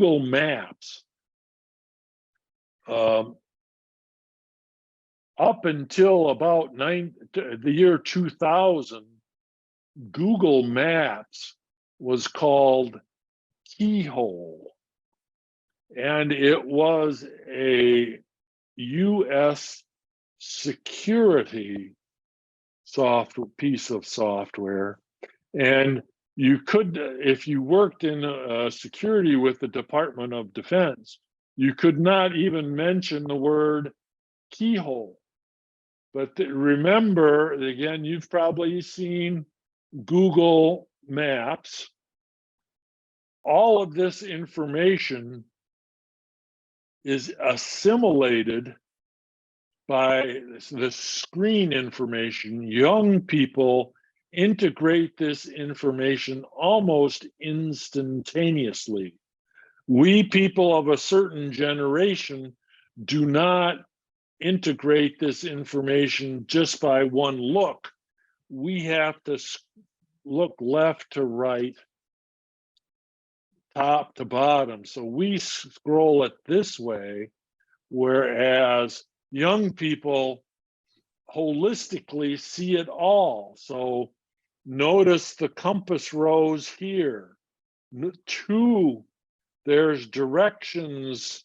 Google Maps, up until about the year 2000, Google Maps was called Keyhole, and it was a US security piece of software. And you could, if you worked in security with the Department of Defense, you could not even mention the word keyhole. But remember, again, you've probably seen Google Maps. All of this information is assimilated by the screen information. Young people integrate this information almost instantaneously. We people of a certain generation do not integrate this information just by one look. We have to look left to right, top to bottom. So we scroll it this way, whereas young people holistically see it all. So notice the compass rose here. There's directions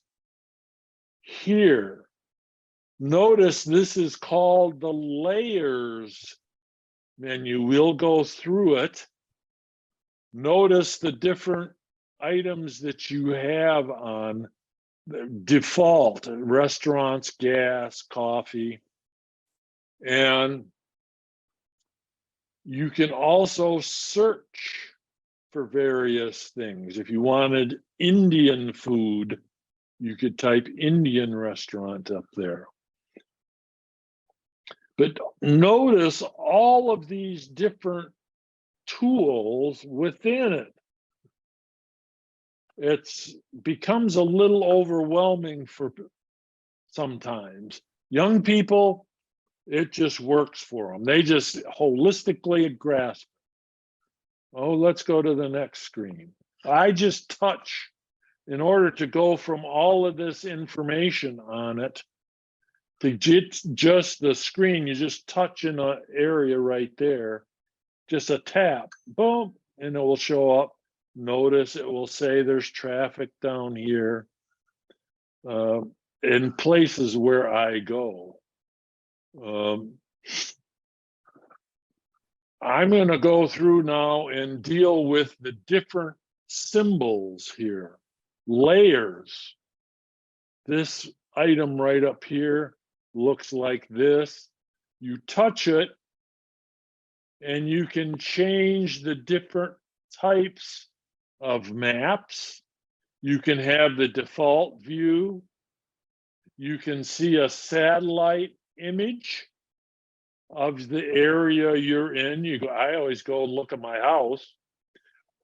here. Notice this is called the layers menu. We'll go through it. Notice the different items that you have on the default: restaurants, gas, coffee. And you can also search for various things. If you wanted Indian food, you could type Indian restaurant up there. But notice all of these different tools within it. It becomes a little overwhelming for sometimes. Young people, it just works for them. They just holistically grasp it. Oh, let's go to the next screen. I just touch in order to go from all of this information on it to just the screen. You just touch in an area right there, just a tap, boom, and it will show up. Notice it will say there's traffic down here in places where I go. I'm going to go through now and deal with the different symbols here. Layers. This item right up here looks like this. You touch it and you can change the different types of maps. You can have the default view. You can see a satellite image of the area you're in. I always go look at my house.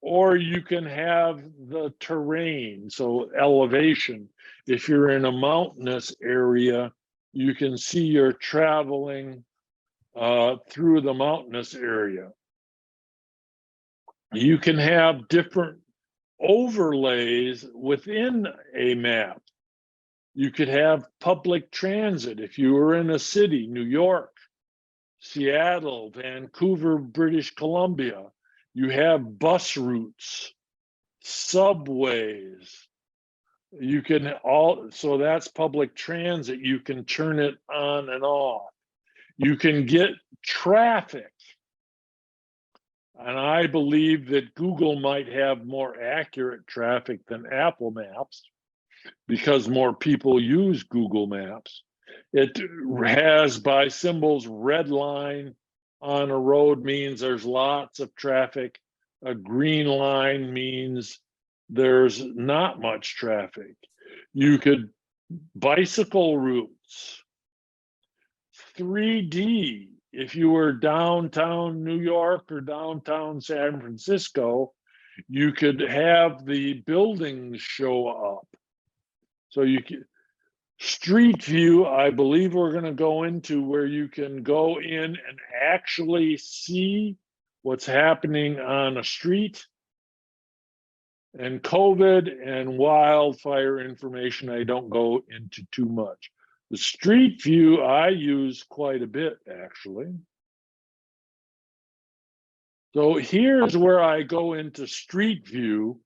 Or you can have the terrain, so elevation. If you're in a mountainous area, you can see you're traveling through the mountainous area. You can have different overlays within a map. You could have public transit. If you were in a city, New York, Seattle, Vancouver, British Columbia, you have bus routes, subways. You can so that's public transit. You can turn it on and off. You can get traffic. And I believe that Google might have more accurate traffic than Apple Maps because more people use Google Maps. It has by symbols, red line on a road means there's lots of traffic. A green line means there's not much traffic. You could bicycle routes. 3D, if you were downtown New York or downtown San Francisco, you could have the buildings show up. So you can, Street View, I believe we're going to go into where you can go in and actually see what's happening on a street. And COVID and wildfire information, I don't go into too much. The street view I use quite a bit, actually. So here's where I go into street view.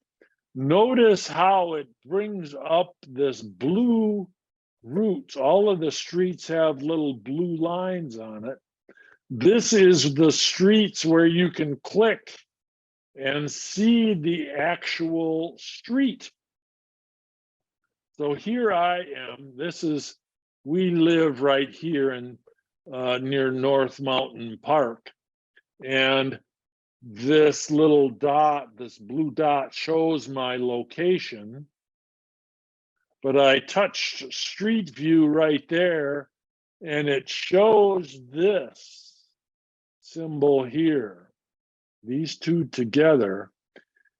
Notice how it brings up this blue routes. All of the streets have little blue lines on it. This is the streets where you can click and see the actual street. So here I am. We live right here in near North Mountain Park. And this little dot, this blue dot shows my location. But I touched Street View right there, and it shows this symbol here, these two together.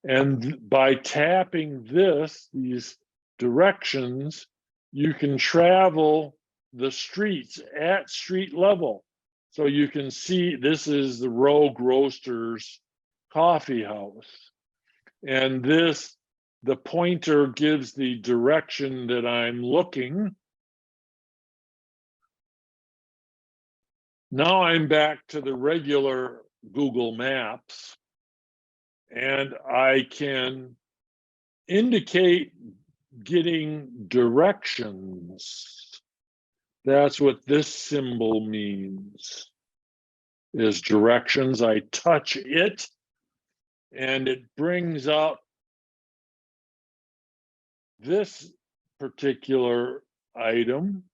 And by tapping these directions, you can travel the streets at street level. So you can see this is the Rogue Roasters coffee house. And the pointer gives the direction that I'm looking. Now I'm back to the regular Google Maps, and I can indicate getting directions. That's what this symbol means, is directions. I touch it, and it brings up this particular item.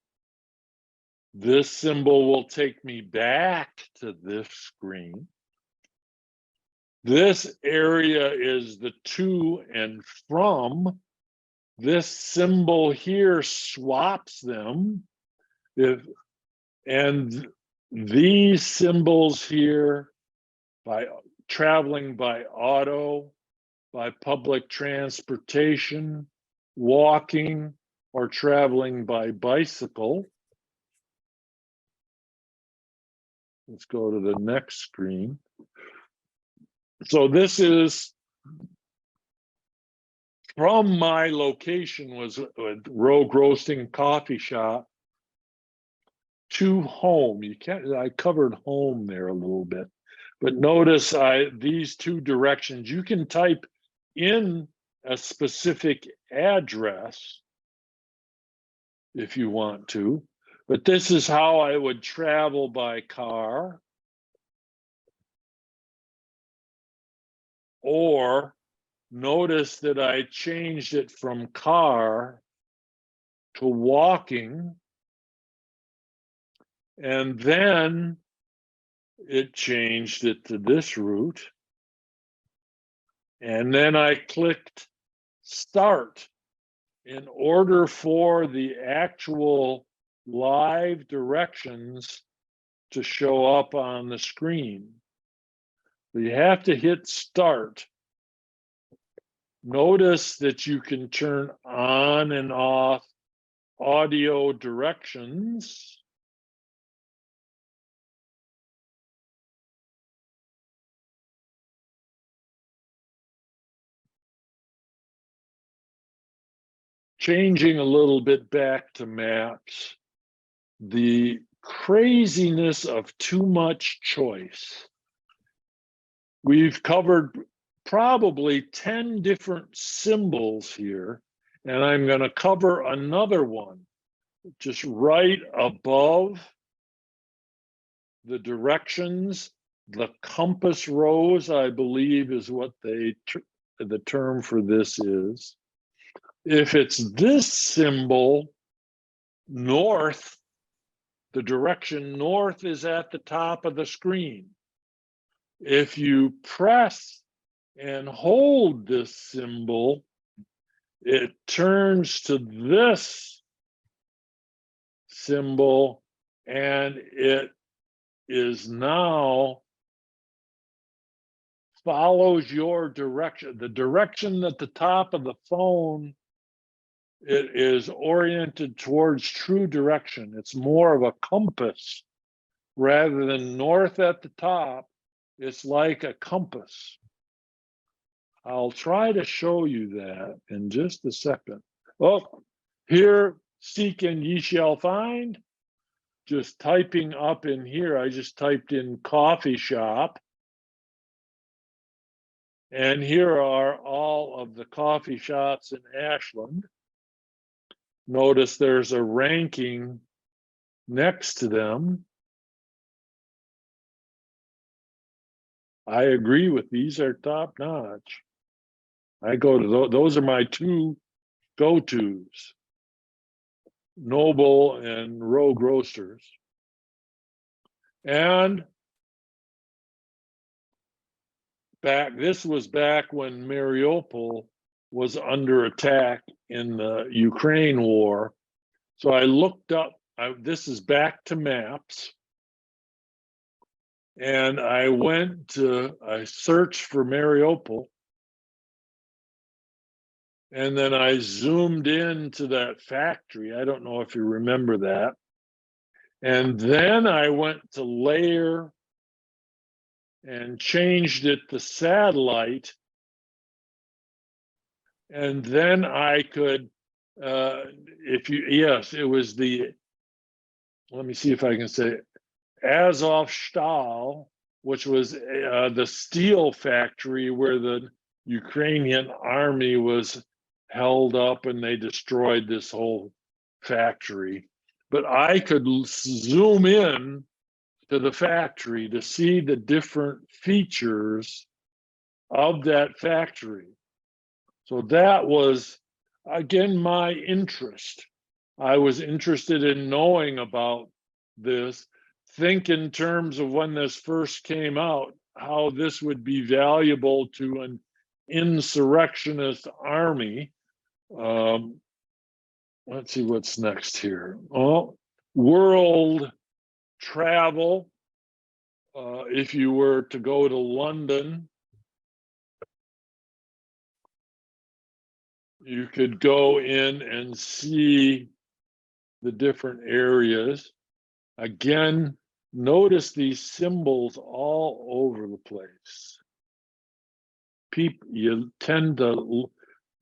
This symbol will take me back to this screen. This area is the to and from. This symbol here swaps them. And these symbols here, by traveling by auto, by public transportation, walking, or traveling by bicycle. Let's go to the next screen. So this is from my location, was a Rogue Roasting coffee shop, to home. I covered home there a little bit, but notice these two directions. You can type in a specific address if you want to, but this is how I would travel by car, or notice that I changed it from car to walking, and then it changed it to this route. And then I clicked start in order for the actual live directions to show up on the screen. So you have to hit start. Notice that you can turn on and off audio directions. Changing a little bit back to maps, the craziness of too much choice. We've covered probably 10 different symbols here, and I'm going to cover another one just right above the directions. The compass rose, I believe, is what the term for this is. If it's this symbol, north, the direction north is at the top of the screen. If you press and hold this symbol, it turns to this symbol, and it is now follows your direction. The direction at the top of the phone, it is oriented towards true direction. It's more of a compass rather than north at the top. It's like a compass. I'll try to show you that in just a second. Oh, here, seek and ye shall find. Just typing up in here, I just typed in coffee shop. And here are all of the coffee shops in Ashland. Notice there's a ranking next to them. I agree with these are top notch. I go to those are my two go-tos, Noble and Row Grocers. And this was back when Mariupol was under attack in the Ukraine war. So I looked up, this is back to maps. And I searched for Mariupol. And then I zoomed into that factory. I don't know if you remember that. And then I went to layer and changed it to satellite. And then I could, yes, it was let me see if I can say it, Azovstal, which was the steel factory where the Ukrainian army was held up and they destroyed this whole factory. But I could zoom in to the factory to see the different features of that factory. So that was, again, my interest. I was interested in knowing about this, think in terms of when this first came out, how this would be valuable to an insurrectionist army. Let's see what's next here. Oh, world travel. If you were to go to London, you could go in and see the different areas. Again, notice these symbols all over the place. You tend to,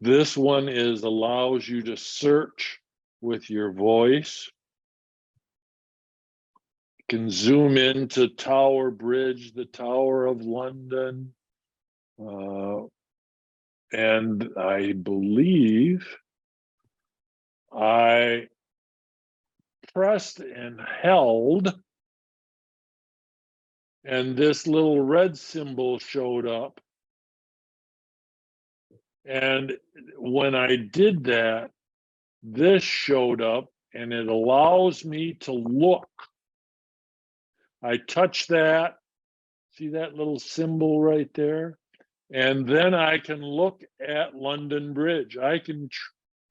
this one allows you to search with your voice. You can zoom into Tower Bridge, the Tower of London. And I believe I pressed and held, and this little red symbol showed up. And when I did that, this showed up, and it allows me to look. I touch that, see that little symbol right there? And then I can look at London Bridge. I can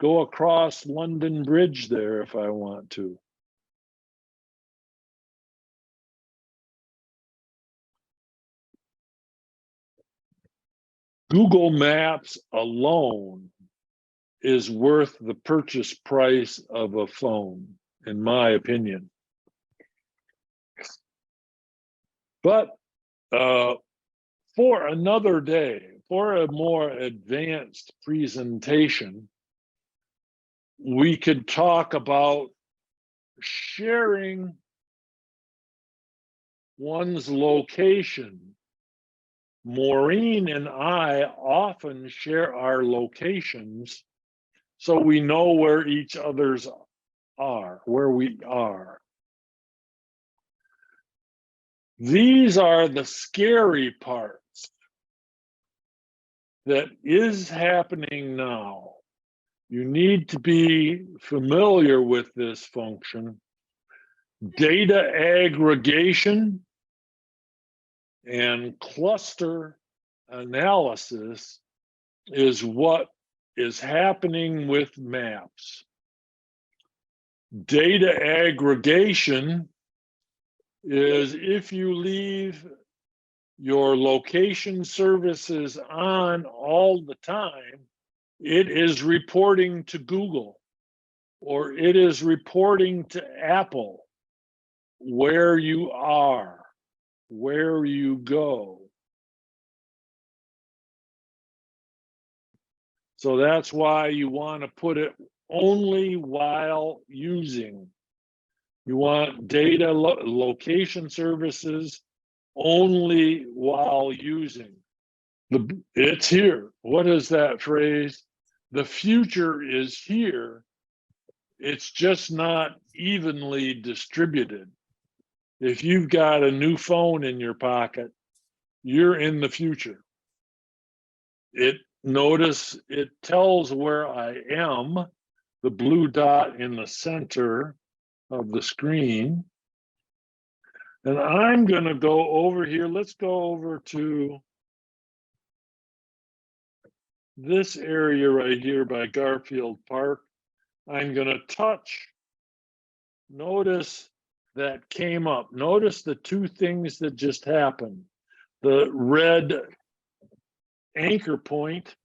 go across London Bridge there if I want to. Google Maps alone is worth the purchase price of a phone, in my opinion. But for another day, for a more advanced presentation, we could talk about sharing one's location. Maureen and I often share our locations so we know where each other's are, where we are. These are the scary parts that is happening now. You need to be familiar with this function. Data aggregation and cluster analysis is what is happening with maps. Data aggregation is if you leave your location services on all the time, it is reporting to Google or it is reporting to Apple where you are, where you go. So that's why you want to put it only while using. You want data location services only while using. It's here. What is that phrase? The future is here. It's just not evenly distributed. If you've got a new phone in your pocket, you're in the future. Notice it tells where I am, the blue dot in the center of the screen. And I'm going to go over here. Let's go over to this area right here by Garfield Park. I'm going to touch. Notice that came up. Notice the two things that just happened. The red anchor point,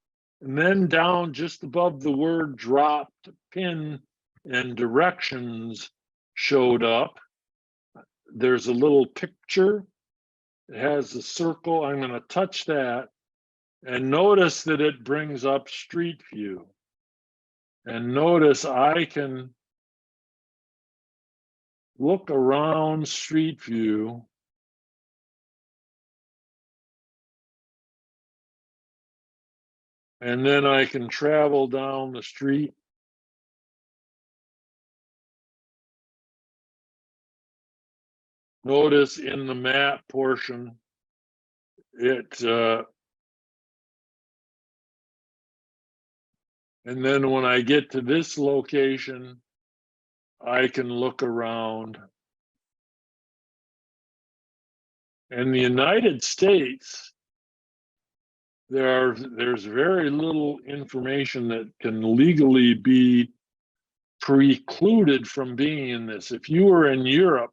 and then down just above the word dropped, pin and directions showed up. There's a little picture. It has a circle. I'm going to touch that. And notice that it brings up Street View. And notice I can look around Street View. And then I can travel down the street. Notice in the map portion, and then when I get to this location, I can look around. In the United States, there's very little information that can legally be precluded from being in this. If you were in Europe,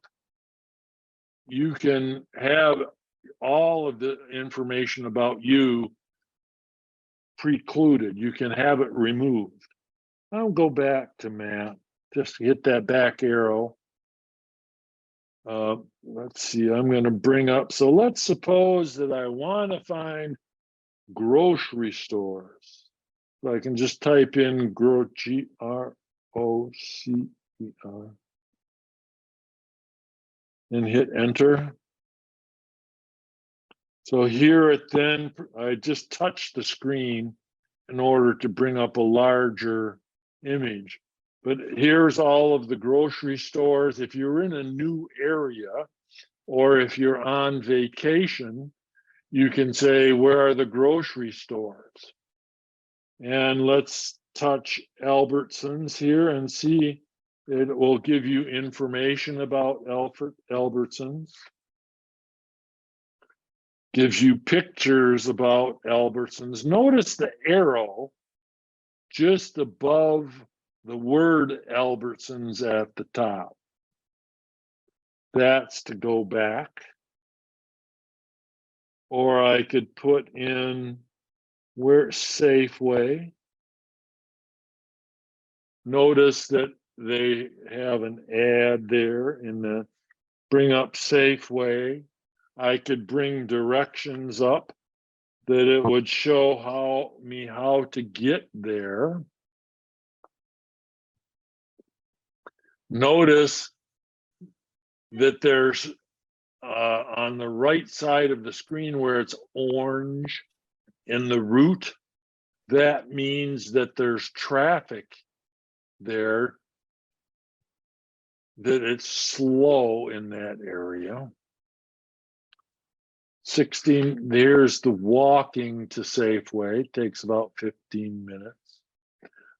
you can have all of the information about you precluded. You can have it removed. I'll go back to map, just hit that back arrow. Let's see, I'm going to bring up, so let's suppose that I want to find grocery stores. So I can just type in Grocer and hit enter. So here it then, I just touched the screen in order to bring up a larger image. But here's all of the grocery stores. If you're in a new area, or if you're on vacation, you can say, where are the grocery stores? And let's touch Albertsons here and see, it will give you information about Albertsons. Gives you pictures about Albertsons. Notice the arrow just above the word Albertsons at the top. That's to go back. Or I could put in where Safeway. Notice that they have an ad there in the bring up Safeway. I could bring directions up that it would show how to get there. Notice that there's on the right side of the screen where it's orange in the route, that means that there's traffic there, that it's slow in that area. 16, there's the walking to Safeway, it takes about 15 minutes.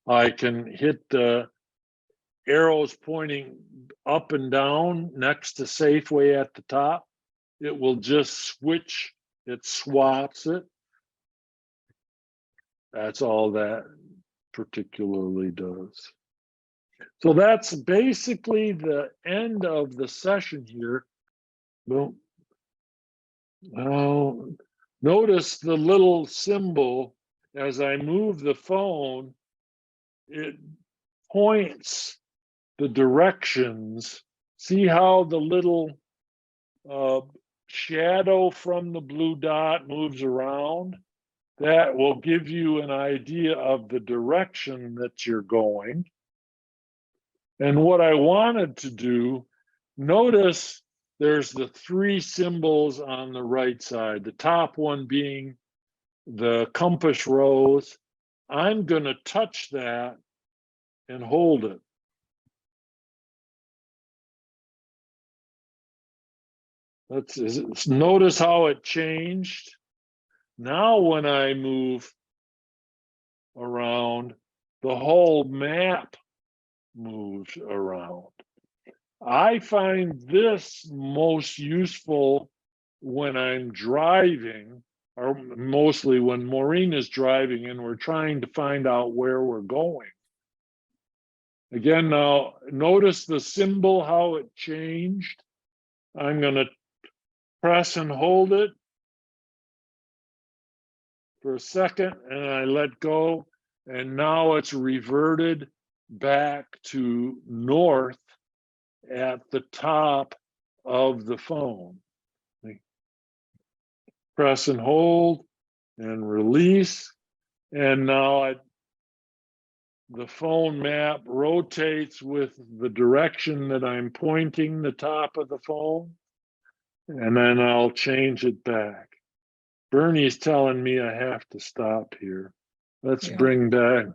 I can hit the arrows pointing up and down next to Safeway at the top. It will just switch, it swaps it. That's all that particularly does. So that's basically the end of the session here. Well, now, notice the little symbol as I move the phone, it points the directions. See how the little shadow from the blue dot moves around? that will give you an idea of the direction that you're going. And what I wanted to do, notice there's the three symbols on the right side, the top one being the compass rose. I'm going to touch that and hold it. Let's notice how it changed. Now when I move around, the whole map moves around. I find this most useful when I'm driving, or mostly when Maureen is driving and we're trying to find out where we're going. Again, now notice the symbol, how it changed. I'm going to press and hold it for a second, and I let go, and now it's reverted back to north at the top of the phone. Press and hold and release, and now the phone map rotates with the direction that I'm pointing the top of the phone, and then I'll change it back. Bernie's telling me I have to stop here. Let's bring back